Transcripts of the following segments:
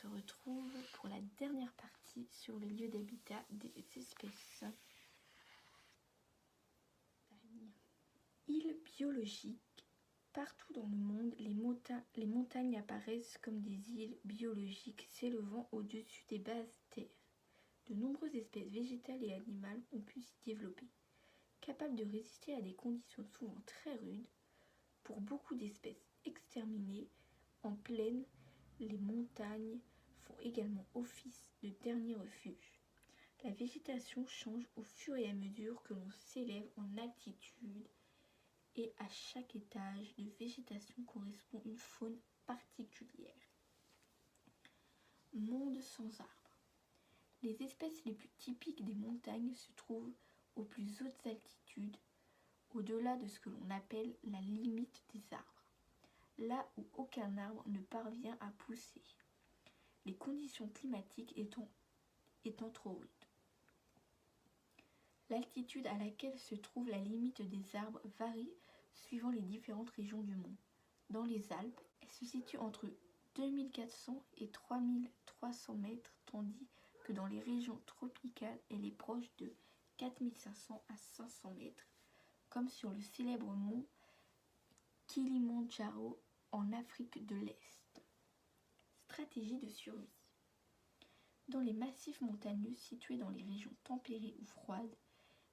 retrouve pour la dernière partie sur le lieu d'habitat des espèces. Îles biologiques. Partout dans le monde, les montagnes apparaissent comme des îles biologiques s'élevant au-dessus des basses terres. De nombreuses espèces végétales et animales ont pu s'y développer. Capables de résister à des conditions souvent très rudes, pour beaucoup d'espèces exterminées, en plaine, les montagnes font également office de dernier refuge. La végétation change au fur et à mesure que l'on s'élève en altitude et à chaque étage de végétation correspond une faune particulière. Monde sans arbres. Les espèces les plus typiques des montagnes se trouvent aux plus hautes altitudes, au-delà de ce que l'on appelle la limite des arbres, là où aucun arbre ne parvient à pousser, les conditions climatiques étant trop rudes. L'altitude à laquelle se trouve la limite des arbres varie suivant les différentes régions du monde. Dans les Alpes, elle se situe entre 2400 et 3300 mètres, tandis que dans les régions tropicales, elle est proche de 4500 à 500 mètres, comme sur le célèbre mont Kilimandjaro en Afrique de l'Est. Stratégie de survie. Dans les massifs montagneux situés dans les régions tempérées ou froides,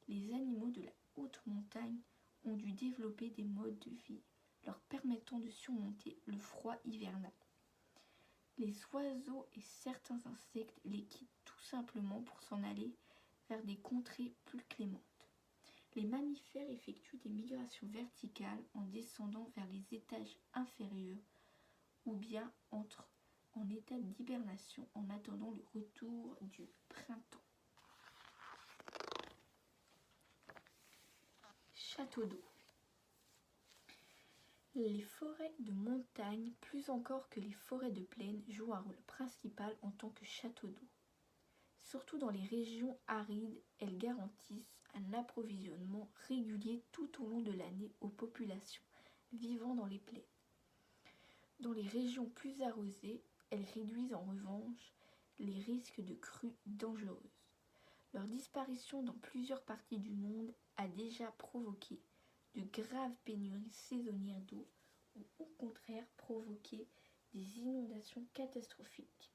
les animaux de la haute montagne ont dû développer des modes de vie leur permettant de surmonter le froid hivernal. Les oiseaux et certains insectes les quittent tout simplement pour s'en aller vers des contrées plus clémentes. Les mammifères effectuent des migrations verticales en descendant vers les étages inférieurs ou bien entrent en état d'hibernation en attendant le retour du printemps. Château d'eau. Les forêts de montagne, plus encore que les forêts de plaine, jouent un rôle principal en tant que château d'eau. Surtout dans les régions arides, elles garantissent un approvisionnement régulier tout au long de l'année aux populations vivant dans les plaines. Dans les régions plus arrosées, elles réduisent en revanche les risques de crues dangereuses. Leur disparition dans plusieurs parties du monde a déjà provoqué de graves pénuries saisonnières d'eau ou au contraire provoqué des inondations catastrophiques.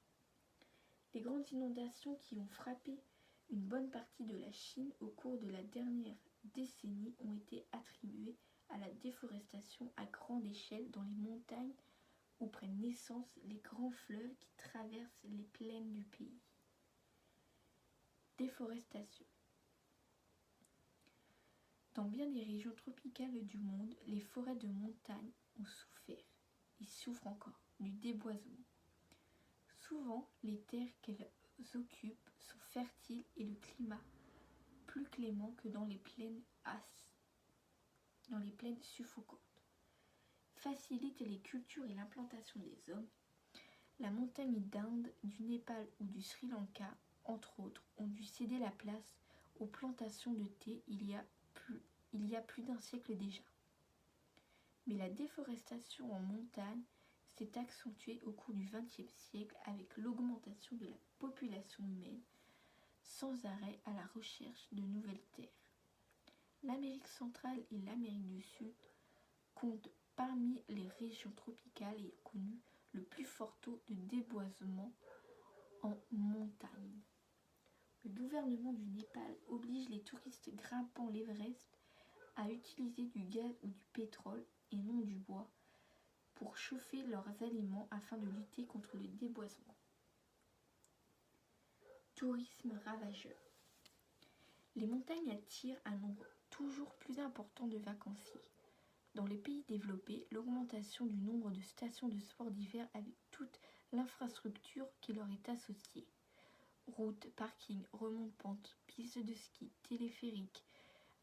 Les grandes inondations qui ont frappé une bonne partie de la Chine au cours de la dernière décennie ont été attribuées à la déforestation à grande échelle dans les montagnes où prennent naissance les grands fleuves qui traversent les plaines du pays. Déforestation. Dans bien des régions tropicales du monde, les forêts de montagne ont souffert, et souffrent encore, du déboisement. Souvent, les terres qu'elles occupent sont fertiles et le climat plus clément que dans les plaines suffocantes. Facilite les cultures et l'implantation des hommes. La montagne d'Inde, du Népal ou du Sri Lanka, entre autres, ont dû céder la place aux plantations de thé il y a plus d'un siècle déjà. Mais la déforestation en montagne s'est accentuée au cours du XXe siècle avec l'augmentation de la population humaine, sans arrêt à la recherche de nouvelles terres. L'Amérique centrale et l'Amérique du Sud comptent parmi les régions tropicales ayant connu le plus fort taux de déboisement en montagne. Le gouvernement du Népal oblige les touristes grimpant l'Everest à utiliser du gaz ou du pétrole et non du bois pour chauffer leurs aliments afin de lutter contre le déboisement. Tourisme ravageur. Les montagnes attirent un nombre toujours plus important de vacanciers. Dans les pays développés, l'augmentation du nombre de stations de sport d'hiver avec toute l'infrastructure qui leur est associée, routes, parkings, remontes-pentes, pistes de ski, téléphériques,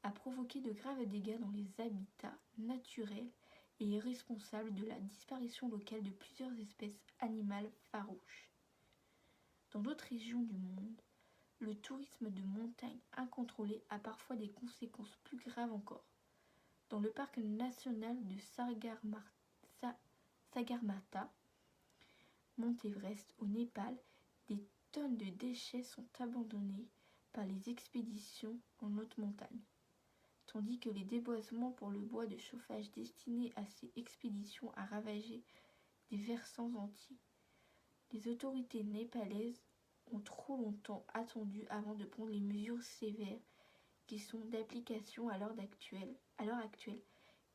a provoqué de graves dégâts dans les habitats naturels et est responsable de la disparition locale de plusieurs espèces animales farouches. Dans d'autres régions du monde, le tourisme de montagne incontrôlé a parfois des conséquences plus graves encore. Dans le parc national de Sagarmatha, Mont Everest au Népal, des tonnes de déchets sont abandonnés par les expéditions en haute montagne, tandis que les déboisements pour le bois de chauffage destinés à ces expéditions a ravagé des versants entiers. Les autorités népalaises ont trop longtemps attendu avant de prendre les mesures sévères qui sont d'application à l'heure actuelle,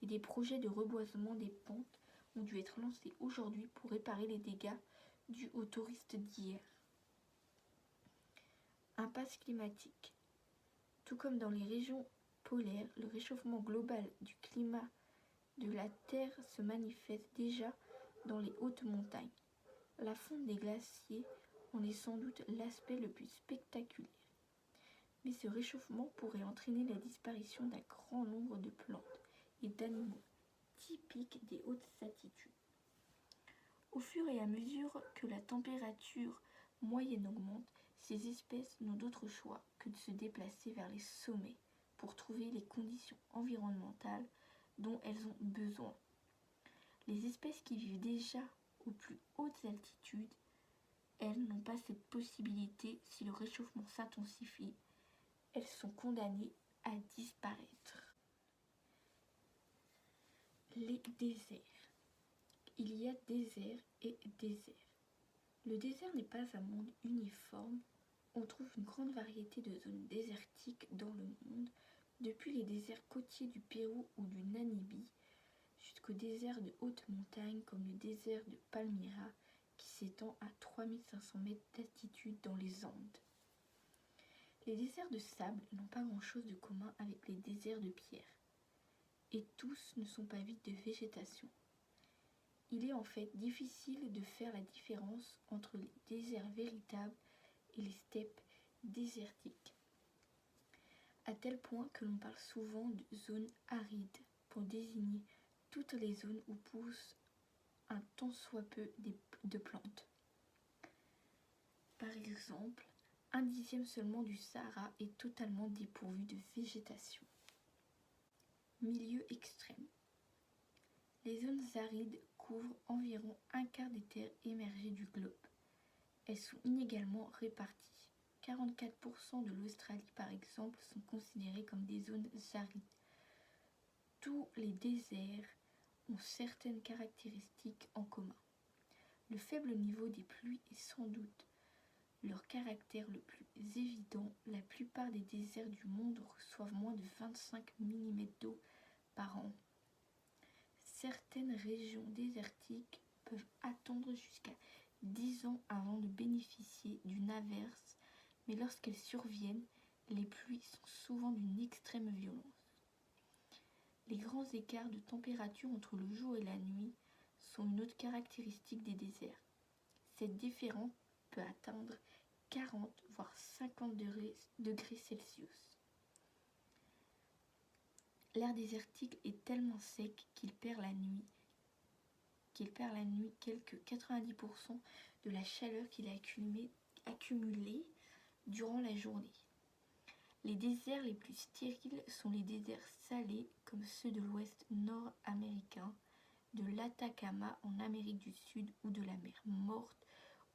et des projets de reboisement des pentes ont dû être lancés aujourd'hui pour réparer les dégâts dus aux touristes d'hier. Impasse climatique. Tout comme dans les régions polaires, le réchauffement global du climat de la Terre se manifeste déjà dans les hautes montagnes. La fonte des glaciers en est sans doute l'aspect le plus spectaculaire. Mais ce réchauffement pourrait entraîner la disparition d'un grand nombre de plantes et d'animaux typiques des hautes altitudes. Au fur et à mesure que la température moyenne augmente, ces espèces n'ont d'autre choix que de se déplacer vers les sommets pour trouver les conditions environnementales dont elles ont besoin. Les espèces qui vivent déjà aux plus hautes altitudes, elles n'ont pas cette possibilité si le réchauffement s'intensifie. Elles sont condamnées à disparaître. Les déserts. Il y a désert et désert. Le désert n'est pas un monde uniforme. On trouve une grande variété de zones désertiques dans le monde, depuis les déserts côtiers du Pérou ou du Namibie, jusqu'aux déserts de haute montagne comme le désert de Palmyra, qui s'étend à 3500 mètres d'altitude dans les Andes. Les déserts de sable n'ont pas grand-chose de commun avec les déserts de pierre, et tous ne sont pas vides de végétation. Il est en fait difficile de faire la différence entre les déserts véritables et les steppes désertiques, à tel point que l'on parle souvent de zones arides pour désigner toutes les zones où poussent un tant soit peu de plantes. Par exemple, 1/10 seulement du Sahara est totalement dépourvu de végétation. Milieu extrême. Les zones arides couvrent environ un quart des terres émergées du globe. Elles sont inégalement réparties. 44% de l'Australie, par exemple, sont considérées comme des zones arides. Tous les déserts ont certaines caractéristiques en commun. Le faible niveau des pluies est sans doute leur caractère le plus évident. La plupart des déserts du monde reçoivent moins de 25 mm d'eau par an. Certaines régions désertiques peuvent attendre jusqu'à 10 ans avant de bénéficier d'une averse, mais lorsqu'elles surviennent, les pluies sont souvent d'une extrême violence. Les grands écarts de température entre le jour et la nuit sont une autre caractéristique des déserts. Cette différence peut atteindre 40 voire 50 degrés Celsius. L'air désertique est tellement sec qu'il perd la nuit quelques 90% de la chaleur qu'il a accumulée durant la journée. Les déserts les plus stériles sont les déserts salés comme ceux de l'ouest nord-américain, de l'Atacama en Amérique du Sud ou de la mer Morte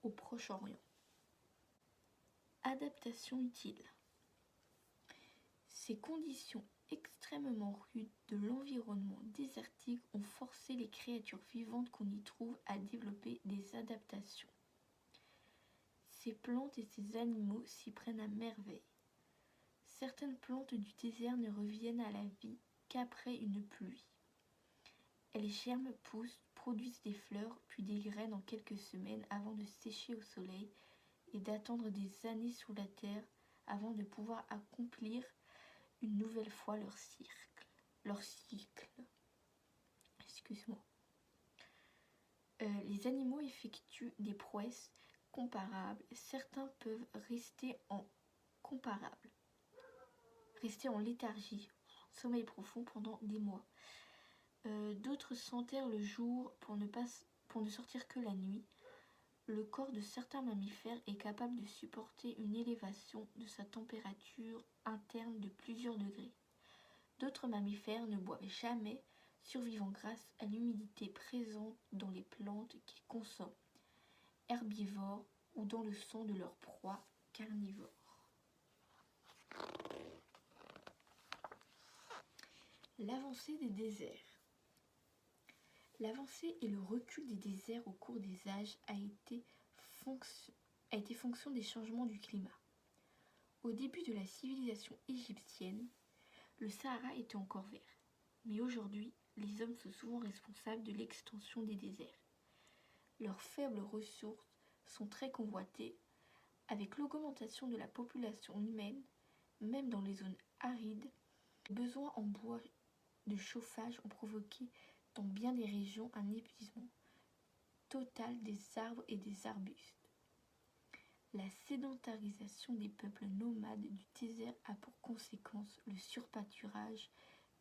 au Proche-Orient. Adaptation utile. Ces conditions extrêmement rudes de l'environnement désertique ont forcé les créatures vivantes qu'on y trouve à développer des adaptations. Ces plantes et ces animaux s'y prennent à merveille. Certaines plantes du désert ne reviennent à la vie qu'après une pluie. Elles germent, poussent, produisent des fleurs puis des graines en quelques semaines avant de sécher au soleil et d'attendre des années sous la terre avant de pouvoir accomplir une nouvelle fois leur cycle. Excuse-moi. Les animaux effectuent des prouesses comparables. Certains peuvent rester en léthargie, sommeil profond pendant des mois. D'autres s'enterrent le jour pour ne sortir que la nuit. Le corps de certains mammifères est capable de supporter une élévation de sa température interne de plusieurs degrés. D'autres mammifères ne boivent jamais, survivant grâce à l'humidité présente dans les plantes qu'ils consomment. herbivores ou dans le sang de leurs proies carnivores. L'avancée des déserts. L'avancée et le recul des déserts au cours des âges a été fonction des changements du climat. Au début de la civilisation égyptienne, le Sahara était encore vert. Mais aujourd'hui, les hommes sont souvent responsables de l'extension des déserts. Leurs faibles ressources sont très convoitées. Avec l'augmentation de la population humaine, même dans les zones arides, les besoins en bois de chauffage ont provoqué dans bien des régions un épuisement total des arbres et des arbustes. La sédentarisation des peuples nomades du désert a pour conséquence le surpâturage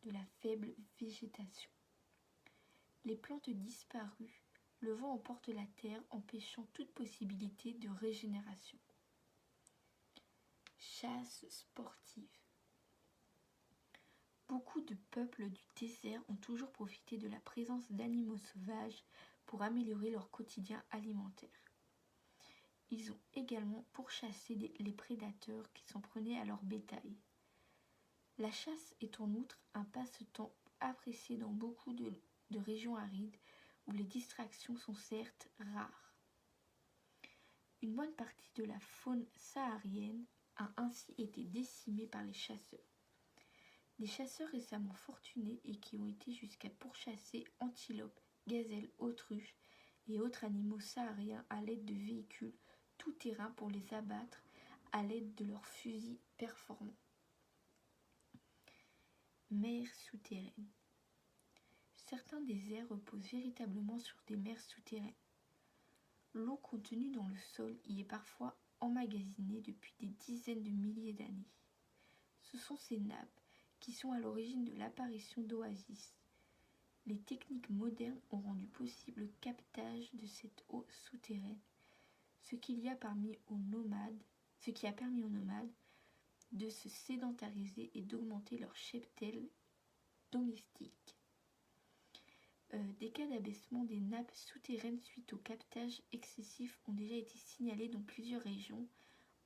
de la faible végétation. Les plantes disparues, le vent emporte la terre, empêchant toute possibilité de régénération. Chasse sportive. Beaucoup de peuples du désert ont toujours profité de la présence d'animaux sauvages pour améliorer leur quotidien alimentaire. Ils ont également pourchassé les prédateurs qui s'en prenaient à leur bétail. La chasse est en outre un passe-temps apprécié dans beaucoup de régions arides où les distractions sont certes rares. Une bonne partie de la faune saharienne a ainsi été décimée par les chasseurs. Des chasseurs récemment fortunés et qui ont été jusqu'à pourchasser antilopes, gazelles, autruches et autres animaux sahariens à l'aide de véhicules tout-terrain pour les abattre à l'aide de leurs fusils performants. Mers souterraines. Certains déserts reposent véritablement sur des mers souterraines. L'eau contenue dans le sol y est parfois emmagasinée depuis des dizaines de milliers d'années. Ce sont ces nappes qui sont à l'origine de l'apparition d'oasis. Les techniques modernes ont rendu possible le captage de cette eau souterraine, ce qui a permis aux nomades de se sédentariser et d'augmenter leur cheptel domestique. Des cas d'abaissement des nappes souterraines suite au captage excessif ont déjà été signalés dans plusieurs régions,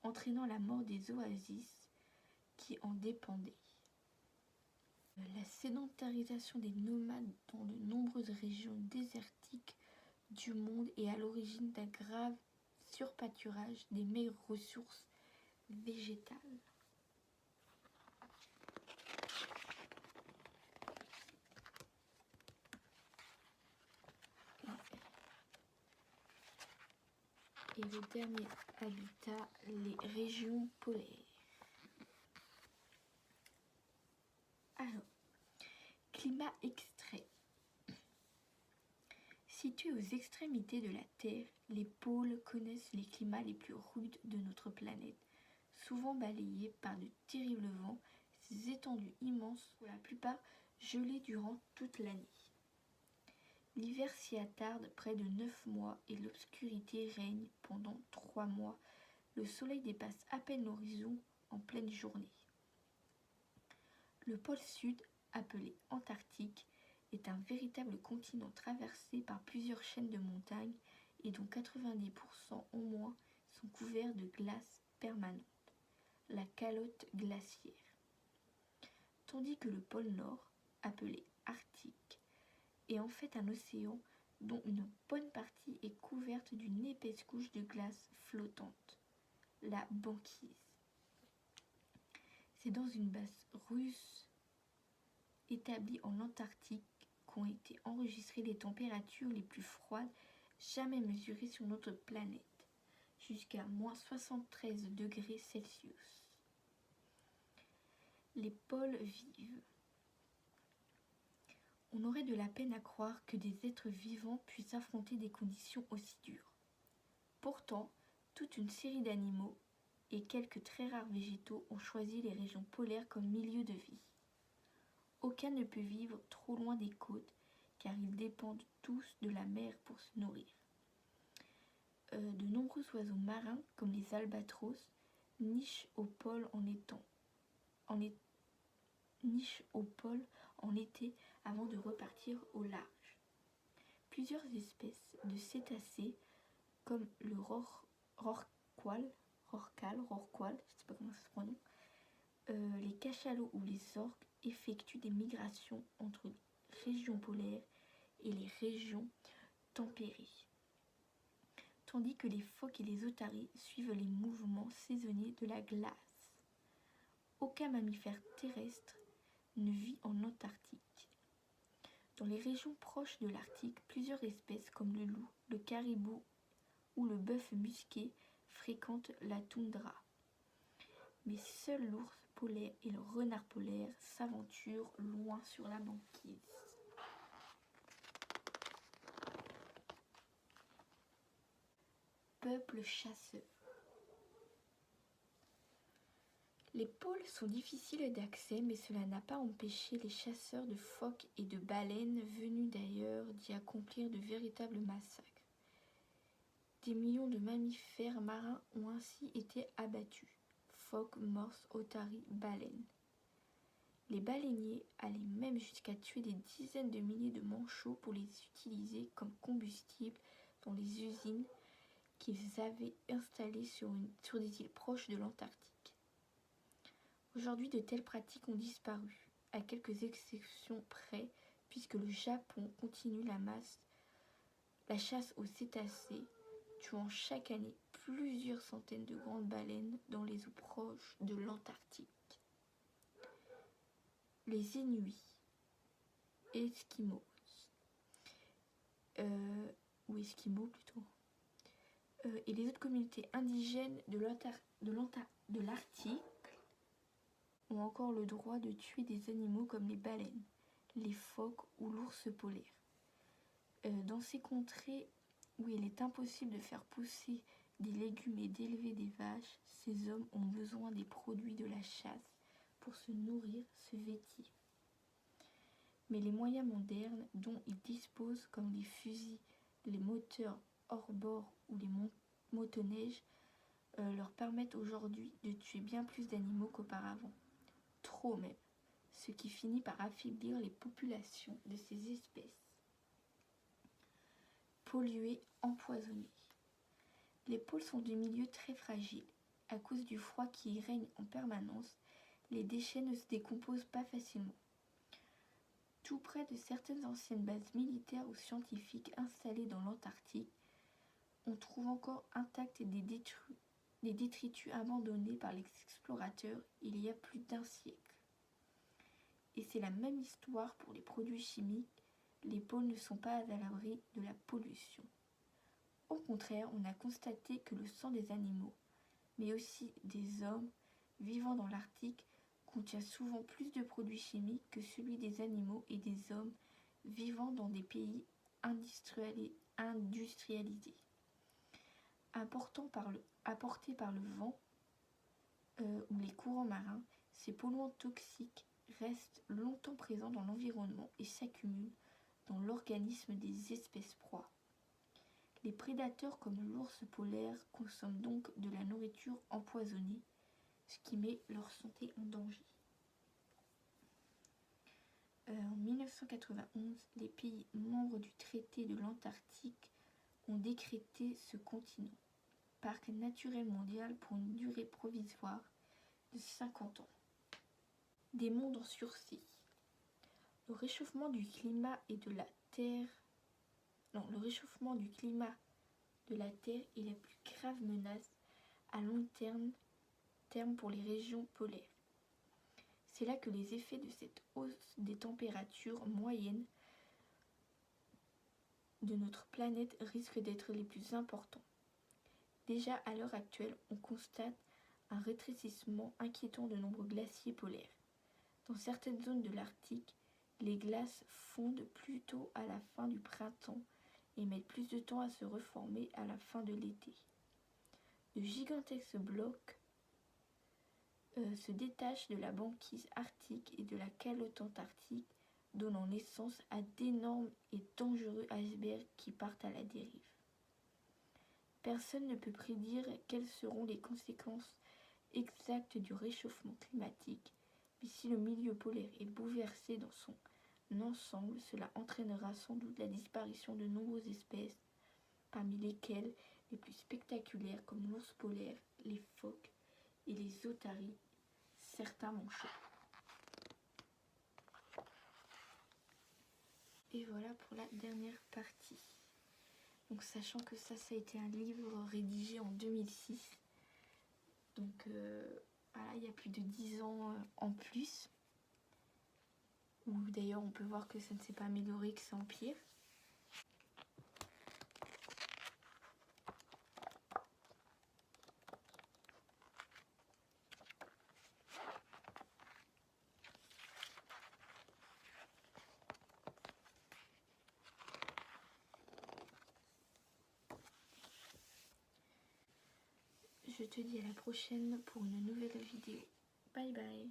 entraînant la mort des oasis qui en dépendaient. La sédentarisation des nomades dans de nombreuses régions désertiques du monde est à l'origine d'un grave surpâturage des meilleures ressources végétales. Et le dernier habitat, les régions polaires. Alors, climat extrême. Situés aux extrémités de la Terre, les pôles connaissent les climats les plus rudes de notre planète, souvent balayés par de terribles vents, ces étendues immenses, pour la plupart gelées durant toute l'année. L'hiver s'y attarde près de 9 mois et l'obscurité règne pendant 3 mois. Le soleil dépasse à peine l'horizon en pleine journée. Le pôle sud, appelé Antarctique, est un véritable continent traversé par plusieurs chaînes de montagnes et dont 90% au moins sont couverts de glace permanente, la calotte glaciaire. Tandis que le pôle nord, appelé Arctique, est en fait un océan dont une bonne partie est couverte d'une épaisse couche de glace flottante, la banquise. C'est dans une base russe établie en Antarctique qu'ont été enregistrées les températures les plus froides jamais mesurées sur notre planète, jusqu'à moins 73 degrés Celsius. Les pôles vivent. On aurait de la peine à croire que des êtres vivants puissent affronter des conditions aussi dures. Pourtant, toute une série d'animaux et quelques très rares végétaux ont choisi les régions polaires comme milieu de vie. Aucun ne peut vivre trop loin des côtes car ils dépendent tous de la mer pour se nourrir. De nombreux oiseaux marins comme les albatros nichent au pôle en été avant de repartir au large. Plusieurs espèces de cétacés comme le rorqual, je ne sais pas comment ça se prononce, les cachalots ou les orques effectuent des migrations entre les régions polaires et les régions tempérées, tandis que les phoques et les otaries suivent les mouvements saisonniers de la glace. Aucun mammifère terrestre ne vit en Antarctique. Dans les régions proches de l'Arctique, plusieurs espèces comme le loup, le caribou ou le bœuf musqué fréquentent la toundra. Mais seul l'ours polaire et le renard polaire s'aventurent loin sur la banquise. Peuple chasseur. Les pôles sont difficiles d'accès, mais cela n'a pas empêché les chasseurs de phoques et de baleines venus d'ailleurs d'y accomplir de véritables massacres. Des millions de mammifères marins ont ainsi été abattus. Phoques, morses, otaries, baleines. Les baleiniers allaient même jusqu'à tuer des dizaines de milliers de manchots pour les utiliser comme combustible dans les usines qu'ils avaient installées sur des îles proches de l'Antarctique. Aujourd'hui, de telles pratiques ont disparu, à quelques exceptions près, puisque le Japon continue la chasse aux cétacés, tuant chaque année plusieurs centaines de grandes baleines dans les eaux proches de l'Antarctique. Les Inuits, Esquimaux, ou Esquimaux plutôt, et les autres communautés indigènes de l'Arctique ont encore le droit de tuer des animaux comme les baleines, les phoques ou l'ours polaire. Dans ces contrées où il est impossible de faire pousser des légumes et d'élever des vaches, ces hommes ont besoin des produits de la chasse pour se nourrir, se vêtir. Mais les moyens modernes dont ils disposent, comme les fusils, les moteurs hors-bord ou les motoneiges, leur permettent aujourd'hui de tuer bien plus d'animaux qu'auparavant. Trop même, ce qui finit par affaiblir les populations de ces espèces. Pollués, empoisonnés. Les pôles sont des milieux très fragiles. À cause du froid qui y règne en permanence, les déchets ne se décomposent pas facilement. Tout près de certaines anciennes bases militaires ou scientifiques installées dans l'Antarctique, on trouve encore intacts des détritus abandonnés par les explorateurs il y a plus d'1 siècle. Et c'est la même histoire pour les produits chimiques, les pôles ne sont pas à l'abri de la pollution. Au contraire, on a constaté que le sang des animaux, mais aussi des hommes vivant dans l'Arctique, contient souvent plus de produits chimiques que celui des animaux et des hommes vivant dans des pays industrialisés. Apportés par le vent ou les courants marins, ces polluants toxiques restent longtemps présents dans l'environnement et s'accumulent dans l'organisme des espèces proies. Les prédateurs comme l'ours polaire consomment donc de la nourriture empoisonnée, ce qui met leur santé en danger. En 1991, les pays membres du traité de l'Antarctique ont décrété ce continent parc naturel mondial pour une durée provisoire de 50 ans. Des mondes en sursis. Le réchauffement du climat de la Terre est la plus grave menace à long terme pour les régions polaires. C'est là que les effets de cette hausse des températures moyennes de notre planète risquent d'être les plus importants. Déjà à l'heure actuelle, on constate un rétrécissement inquiétant de nombreux glaciers polaires. Dans certaines zones de l'Arctique, les glaces fondent plus tôt à la fin du printemps et mettent plus de temps à se reformer à la fin de l'été. De gigantesques blocs se détachent de la banquise arctique et de la calotte antarctique, donnant naissance à d'énormes et dangereux icebergs qui partent à la dérive. Personne ne peut prédire quelles seront les conséquences exactes du réchauffement climatique, mais si le milieu polaire est bouleversé dans son ensemble, cela entraînera sans doute la disparition de nombreuses espèces, parmi lesquelles les plus spectaculaires comme l'ours polaire, les phoques et les otaries, certains manchots. Et voilà pour la dernière partie. Donc sachant que ça a été un livre rédigé en 2006. Donc voilà, il y a plus de 10 ans en plus. Ou d'ailleurs on peut voir que ça ne s'est pas amélioré, que ça empire. Je te dis à la prochaine pour une nouvelle vidéo. Bye bye.